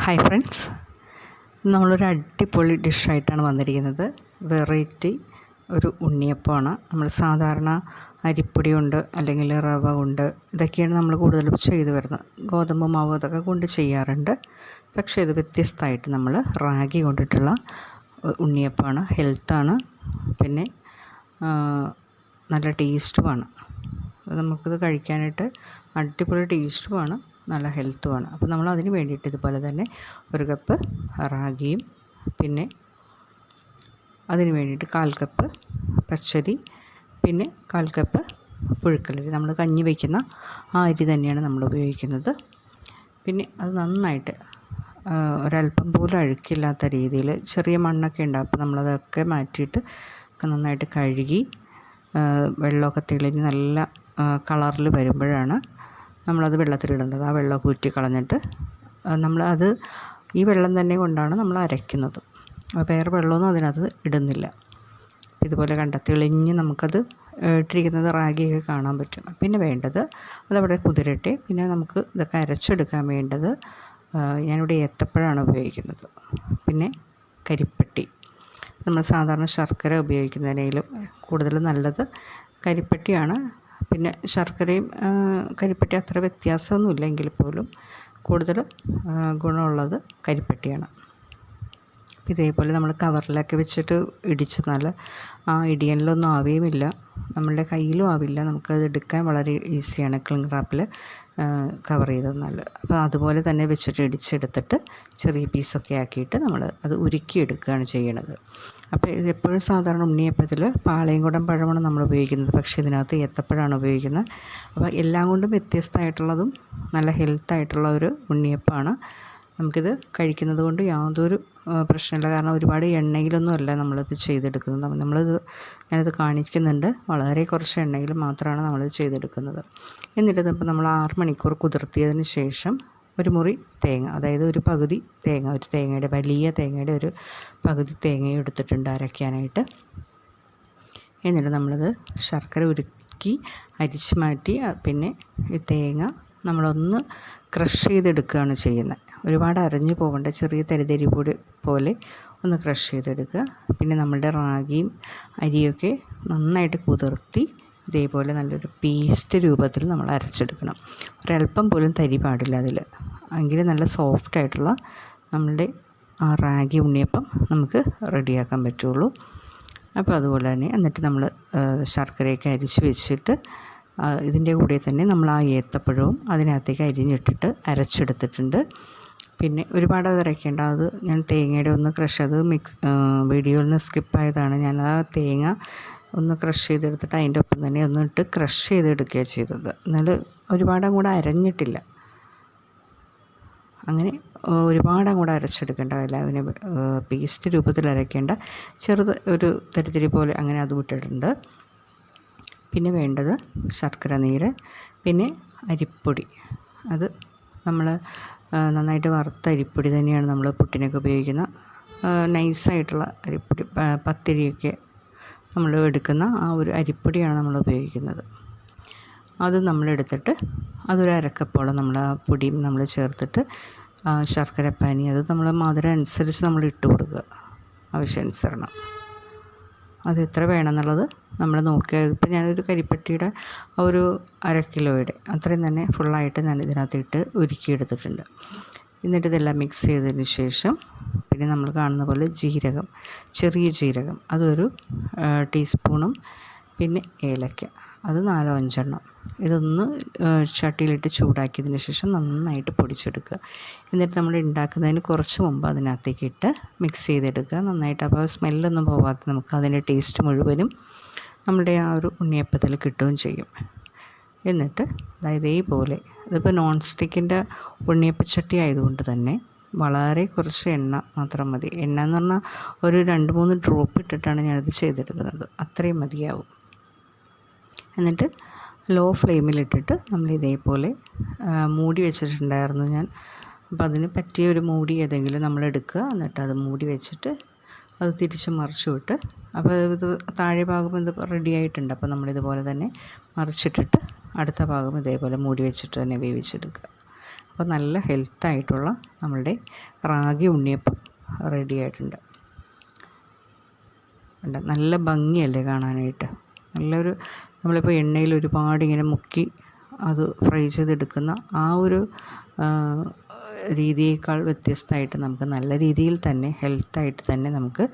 Hi friends, നമ്മളൊരു അടിപൊളി ഡിഷായിട്ടാണ് വന്നിരിക്കുന്നത്. വെറൈറ്റി ഒരു ഉണ്ണിയപ്പമാണ്. നമ്മൾ സാധാരണ അരിപ്പൊടി കൊണ്ട് അല്ലെങ്കിൽ റവ കൊണ്ട് ഇതൊക്കെയാണ് നമ്മൾ കൂടുതലും ചെയ്തു വരുന്നത്. ഗോതമ്പ് മാവ് ഇതൊക്കെ കൊണ്ട് ചെയ്യാറുണ്ട്. പക്ഷേ ഇത് വ്യത്യസ്തമായിട്ട് നമ്മൾ റാഗി കൊണ്ടിട്ടുള്ള ഉണ്ണിയപ്പമാണ്. ഹെൽത്താണ്, പിന്നെ നല്ല ടേസ്റ്റുമാണ്. നമുക്കിത് കഴിക്കാനായിട്ട് അടിപൊളി ടേസ്റ്റുമാണ്, നല്ല ഹെൽത്തുമാണ്. അപ്പോൾ നമ്മൾ അതിന് വേണ്ടിയിട്ട് ഇതുപോലെ തന്നെ 1 കപ്പ് റാഗിയും, പിന്നെ അതിന് വേണ്ടിയിട്ട് 1/4 കപ്പ് പച്ചരി, പിന്നെ 1/4 കപ്പ് പുഴുക്കലരി. നമ്മൾ കഞ്ഞി വയ്ക്കുന്ന ആ അരി തന്നെയാണ് നമ്മൾ ഉപയോഗിക്കുന്നത്. പിന്നെ അത് നന്നായിട്ട് ഒരല്പം പോലും അഴുക്കില്ലാത്ത രീതിയിൽ, ചെറിയ മണ്ണൊക്കെ ഉണ്ടാകും, അപ്പോൾ നമ്മളതൊക്കെ മാറ്റിയിട്ട് നന്നായിട്ട് കഴുകി വെള്ളമൊക്കെ തെളിഞ്ഞ് നല്ല കളറിൽ വരുമ്പോഴാണ് നമ്മളത് വെള്ളത്തിലിടുന്നത്. ആ വെള്ളമൊക്കെ ഊറ്റി കളഞ്ഞിട്ട് നമ്മളത് ഈ വെള്ളം തന്നെ കൊണ്ടാണ് നമ്മൾ അരയ്ക്കുന്നത്. വേറെ വെള്ളമൊന്നും അതിനകത്ത് ഇടുന്നില്ല. ഇതുപോലെ തെളിഞ്ഞ് നമുക്കത് ഇട്ടിരിക്കുന്നത് റാഗിയൊക്കെ കാണാൻ പറ്റും. പിന്നെ വേണ്ടത് അതവിടെ കുതിരട്ടെ. പിന്നെ നമുക്ക് ഇതൊക്കെ അരച്ചെടുക്കാൻ വേണ്ടത്, ഞാനിവിടെ ഏത്തപ്പഴമാണ് ഉപയോഗിക്കുന്നത്. പിന്നെ കരിപ്പട്ടി. നമ്മൾ സാധാരണ ശർക്കര ഉപയോഗിക്കുന്നതിനേലും കൂടുതൽ നല്ലത് കരിപ്പട്ടിയാണ്. പിന്നെ ശർക്കരയും കരിപ്പട്ടി അത്ര വ്യത്യാസമൊന്നുമില്ല, എങ്കിൽ പോലും കൂടുതൽ ഗുണമുള്ളത് കരിപ്പട്ടിയാണ്. ഇതേപോലെ നമ്മൾ കവറിലൊക്കെ വെച്ചിട്ട് ഇടിച്ചെന്നാൽ ആ ഇടിയനിലൊന്നും ആവുകയുമില്ല, നമ്മളുടെ കയ്യിലും ആവില്ല. നമുക്കത് എടുക്കാൻ വളരെ ഈസിയാണ് ക്ലിംഗ് റാപ്പിൽ കവർ ചെയ്തെന്നാൽ. അപ്പോൾ അതുപോലെ തന്നെ വെച്ചിട്ട് ഇടിച്ചെടുത്തിട്ട് ചെറിയ പീസൊക്കെ ആക്കിയിട്ട് നമ്മൾ അത് ഉരുക്കിയെടുക്കുകയാണ് ചെയ്യണത്. അപ്പോൾ എപ്പോഴും സാധാരണ ഉണ്ണിയപ്പത്തിൽ പാളയംകുടം പഴമാണ് നമ്മൾ ഉപയോഗിക്കുന്നത്, പക്ഷേ ഇതിനകത്ത് ഏത്തപ്പഴമാണ് ഉപയോഗിക്കുന്നത്. അപ്പോൾ എല്ലാം കൊണ്ടും വ്യത്യസ്തമായിട്ടുള്ളതും നല്ല ഹെൽത്തായിട്ടുള്ള ഒരു ഉണ്ണിയപ്പമാണ്. നമുക്കിത് കഴിക്കുന്നത് കൊണ്ട് യാതൊരു പ്രശ്നമില്ല. കാരണം ഒരുപാട് എണ്ണയിലൊന്നും അല്ല നമ്മളിത് ചെയ്തെടുക്കുന്നത്. ഞാനിത് കാണിക്കുന്നുണ്ട്, വളരെ കുറച്ച് എണ്ണയിൽ മാത്രമാണ് നമ്മളിത് ചെയ്തെടുക്കുന്നത്. എന്നിട്ട് ഇപ്പോൾ നമ്മൾ 6 മണിക്കൂർ കുതിർത്തിയതിന് ശേഷം ഒരു മുറി തേങ്ങ, അതായത് ഒരു പകുതി തേങ്ങ, ഒരു തേങ്ങയുടെ വലിയ തേങ്ങയുടെ ഒരു പകുതി തേങ്ങയും എടുത്തിട്ടുണ്ട് അരയ്ക്കാനായിട്ട്. എന്നിട്ട് നമ്മളത് ശർക്കര ഉരുക്കി അരിച്ച് മാറ്റി, പിന്നെ ഈ തേങ്ങ നമ്മളൊന്ന് ക്രഷ് ചെയ്തെടുക്കുകയാണ് ചെയ്യുന്നത്. ഒരുപാട് അരഞ്ഞു പോകേണ്ട, ചെറിയ തരിതരി പൊടി പോലെ ഒന്ന് ക്രഷ് ചെയ്തെടുക്കുക. പിന്നെ നമ്മളുടെ റാഗിയും അരിയൊക്കെ നന്നായിട്ട് കുതിർത്തി ഇതേപോലെ നല്ലൊരു പേസ്റ്റ് രൂപത്തിൽ നമ്മൾ അരച്ചെടുക്കണം. ഒരല്പം പോലും തരി പാടില്ല അതിൽ, എങ്കിൽ നല്ല സോഫ്റ്റായിട്ടുള്ള നമ്മളുടെ ആ റാഗി ഉണ്ണിയപ്പം നമുക്ക് റെഡിയാക്കാൻ പറ്റുള്ളൂ. അപ്പോൾ അതുപോലെ തന്നെ എന്നിട്ട് നമ്മൾ ശർക്കരയൊക്കെ അരിച്ച് വെച്ചിട്ട് ഇതിൻ്റെ കൂടെ തന്നെ നമ്മൾ ആ ഏത്തപ്പഴവും അതിനകത്തേക്ക് അരിഞ്ഞിട്ടിട്ട് അരച്ചെടുത്തിട്ടുണ്ട്. പിന്നെ ഒരുപാട് അത് അരയ്ക്കേണ്ട, അത് ഞാൻ തേങ്ങയുടെ ഒന്ന് ക്രഷ്, അത് വീഡിയോയിൽ നിന്ന് സ്കിപ്പായതാണ്. ഞാൻ ആ തേങ്ങ ഒന്ന് ക്രഷ് ചെയ്തെടുത്തിട്ട് അതിൻ്റെ ഒപ്പം തന്നെ ഒന്നിട്ട് ക്രഷ് ചെയ്തെടുക്കുകയാണ് ചെയ്തത്. എന്നാൽ ഒരുപാട് അങ്ങോട്ട് അരഞ്ഞിട്ടില്ല, അങ്ങനെ ഒരുപാട് അങ്ങോട്ട് അരച്ചെടുക്കേണ്ട, അതിനെ പേസ്റ്റ് രൂപത്തിൽ അരയ്ക്കേണ്ട, ചെറുത് ഒരു തരിതരി പോലെ അങ്ങനെ അത് വിട്ടിട്ടുണ്ട്. പിന്നെ വേണ്ടത് ശർക്കര നീര്, പിന്നെ അരിപ്പൊടി. അത് നമ്മൾ നന്നായിട്ട് വറുത്ത അരിപ്പൊടി തന്നെയാണ് നമ്മൾ പുട്ടിനൊക്കെ ഉപയോഗിക്കുന്ന നൈസായിട്ടുള്ള അരിപ്പൊടി. പത്തിരിയൊക്കെ നമ്മൾ എടുക്കുന്ന ആ ഒരു അരിപ്പൊടിയാണ് നമ്മൾ ഉപയോഗിക്കുന്നത്. അത് നമ്മളെടുത്തിട്ട് അതൊരു അരക്കപ്പോളം നമ്മൾ ആ പൊടിയും നമ്മൾ ചേർത്തിട്ട് ശർക്കരപ്പാനി, അത് നമ്മൾ മധുരം അനുസരിച്ച് നമ്മൾ ഇട്ട് കൊടുക്കുക, ആവശ്യാനുസരണം. അത് എത്ര വേണമെന്നുള്ളത് നമ്മൾ നോക്കിയാൽ, ഇപ്പോൾ ഞാനൊരു കരിപ്പട്ടിയുടെ ഒരു 1/2 കിലോയുടെ അത്രയും തന്നെ ഫുള്ളായിട്ട് ഞാൻ ഇതിനകത്തിട്ട് ഉരുക്കിയെടുത്തിട്ടുണ്ട്. എന്നിട്ട് ഇതെല്ലാം മിക്സ് ചെയ്തതിന് ശേഷം പിന്നെ നമ്മൾ കാണുന്ന പോലെ ജീരകം, ചെറിയ ജീരകം അതൊരു ടീസ്പൂണും, പിന്നെ ഏലക്ക അത് 4-5 എണ്ണം, ഇതൊന്ന് ചട്ടിയിലിട്ട് ചൂടാക്കിയതിന് ശേഷം നന്നായിട്ട് പൊടിച്ചെടുക്കുക. എന്നിട്ട് നമ്മൾ ഉണ്ടാക്കുന്നതിന് കുറച്ച് മുമ്പ് അതിനകത്തേക്ക് ഇട്ട് മിക്സ് ചെയ്തെടുക്കുക നന്നായിട്ട്. അപ്പോൾ സ്മെല്ലൊന്നും പോവാതെ നമുക്ക് അതിൻ്റെ ടേസ്റ്റ് മുഴുവനും നമ്മുടെ ആ ഒരു ഉണ്ണിയപ്പത്തിൽ കിട്ടുകയും ചെയ്യും. എന്നിട്ട് ഇതേപോലെ, ഇതിപ്പോൾ നോൺ സ്റ്റിക്കിൻ്റെ ഉണ്ണിയപ്പച്ചട്ടി ആയതുകൊണ്ട് തന്നെ വളരെ കുറച്ച് എണ്ണ മാത്രം മതി. എണ്ണ എന്ന് പറഞ്ഞാൽ ഒരു 2-3 ഡ്രോപ്പ് ഇട്ടിട്ടാണ് ഞാനിത് ചെയ്തെടുക്കുന്നത്, അത്രയും മതിയാവും. എന്നിട്ട് ലോ ഫ്ലെയിമിലിട്ടിട്ട് നമ്മൾ ഇതേപോലെ മൂടി വെച്ചിട്ടുണ്ടായിരുന്നു ഞാൻ. അപ്പോൾ അതിന് പറ്റിയ ഒരു മൂടി ഏതെങ്കിലും നമ്മൾ എടുക്കുക, എന്നിട്ട് അത് മൂടി വെച്ചിട്ട് അത് തിരിച്ച് മറിച്ചു വിട്ട്, അപ്പോൾ ഇത് താഴെ ഭാഗം ഇത് റെഡി ആയിട്ടുണ്ട്. അപ്പോൾ നമ്മളിതുപോലെ തന്നെ മറിച്ചിട്ടിട്ട് അടുത്ത ഭാഗം ഇതേപോലെ മൂടി വെച്ചിട്ട് തന്നെ വേവിച്ചെടുക്കുക. അപ്പോൾ നല്ല ഹെൽത്തായിട്ടുള്ള നമ്മളുടെ റാഗി ഉണ്ണിയപ്പം റെഡി ആയിട്ടുണ്ട്. നല്ല ഭംഗിയല്ലേ കാണാനായിട്ട്. നല്ലൊരു നമ്മളിപ്പോൾ എണ്ണയിൽ ഒരുപാട് ഇങ്ങനെ മുക്കി അത് ഫ്രൈ ചെയ്തെടുക്കുന്ന ആ ഒരു രീതിയേക്കാൾ വ്യത്യസ്തമായിട്ട് നമുക്ക് നല്ല രീതിയിൽ തന്നെ ഹെൽത്തായിട്ട് തന്നെ നമുക്ക്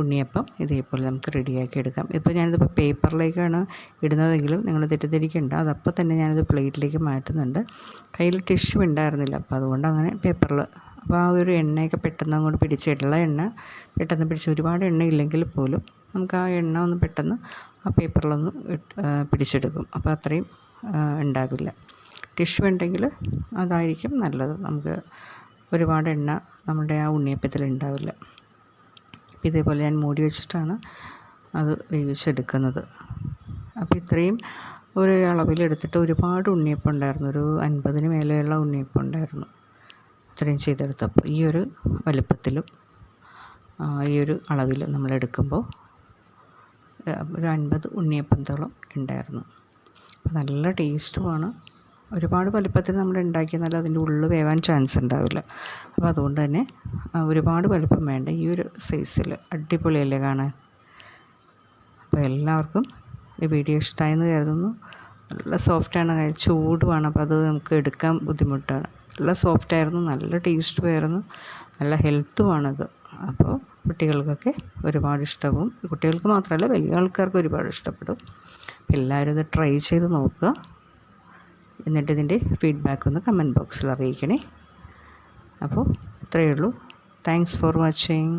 ഉണ്ണിയപ്പം ഇതേപോലെ നമുക്ക് റെഡിയാക്കി എടുക്കാം. ഇപ്പോൾ ഞാനിതിപ്പോൾ പേപ്പറിലേക്കാണ് ഇടുന്നതെങ്കിലും നിങ്ങൾ തെറ്റിദ്ധരിക്കേണ്ട, അതപ്പോൾ തന്നെ ഞാനത് പ്ലേറ്റിലേക്ക് മാറ്റുന്നുണ്ട്. കയ്യിൽ ടിഷ്യൂ ഉണ്ടായിരുന്നില്ല, അപ്പോൾ അതുകൊണ്ട് അങ്ങനെ പേപ്പറിൽ. അപ്പോൾ ആ ഒരു എണ്ണയൊക്കെ പെട്ടെന്ന് അങ്ങോട്ട് പിടിച്ചിട്ടുള്ള എണ്ണ പെട്ടെന്ന് പിടിച്ച്, ഒരുപാട് എണ്ണ ഇല്ലെങ്കിൽ പോലും നമുക്ക് ആ എണ്ണ ഒന്ന് പെട്ടെന്ന് ആ പേപ്പറിലൊന്ന് പിടിച്ചെടുക്കും. അപ്പോൾ അത്രയും ഉണ്ടാവില്ല. ടിഷ്യൂ ഉണ്ടെങ്കിൽ അതായിരിക്കും നല്ലത്. നമുക്ക് ഒരുപാട് എണ്ണ നമ്മുടെ ആ ഉണ്ണിയപ്പത്തിൽ ഉണ്ടാവില്ല. അപ്പോൾ ഇതേപോലെ ഞാൻ മൂടി വെച്ചിട്ടാണ് അത് വേവിച്ചെടുക്കുന്നത്. അപ്പോൾ ഇത്രയും ഒരു അളവിലെടുത്തിട്ട് ഒരുപാട് ഉണ്ണിയപ്പം ഉണ്ടായിരുന്നു. ഒരു 50-ന് മേലെയുള്ള ഉണ്ണിയപ്പം ഉണ്ടായിരുന്നു. ഇത്രയും ചെയ്തെടുത്തപ്പോൾ ഈ ഒരു വലുപ്പത്തിലും ഈ ഒരു അളവിലും നമ്മളെടുക്കുമ്പോൾ ഒരു 50 ഉണ്ണിയപ്പത്തോളം ഉണ്ടായിരുന്നു. നല്ല ടേസ്റ്റുമാണ്. ഒരുപാട് വലുപ്പത്തിൽ നമ്മൾ ഉണ്ടാക്കിയെന്നാൽ അതിൻ്റെ ഉള്ളിൽ വേവാൻ ചാൻസ് ഉണ്ടാവില്ല. അപ്പോൾ അതുകൊണ്ട് തന്നെ ഒരുപാട് വലുപ്പം വേണ്ട, ഈ ഒരു സൈസിൽ അടിപൊളിയല്ലേ കാണാൻ. അപ്പോൾ എല്ലാവർക്കും ഈ വീഡിയോ ഇഷ്ടമായെന്ന് കരുതുന്നു. നല്ല സോഫ്റ്റാണ്, ചൂടുമാണ്, അപ്പോൾ അത് നമുക്ക് എടുക്കാൻ ബുദ്ധിമുട്ടാണ്. നല്ല സോഫ്റ്റായിരുന്നു, നല്ല ടേസ്റ്റുമായിരുന്നു, നല്ല ഹെൽത്തുമാണത്. അപ്പോൾ കുട്ടികൾക്കൊക്കെ ഒരുപാട് ഇഷ്ടവും, കുട്ടികൾക്ക് മാത്രമല്ല വലിയ ആൾക്കാർക്ക് ഒരുപാട് ഇഷ്ടപ്പെടും. എല്ലാവരും ഇത് ട്രൈ ചെയ്ത് നോക്കുക. എന്നിട്ട് ഇതിൻ്റെ ഫീഡ്ബാക്ക് ഒന്ന് കമൻറ്റ് ബോക്സിൽ അറിയിക്കണേ. അപ്പോൾ ഇത്രയേ ഉള്ളൂ. Thanks for watching.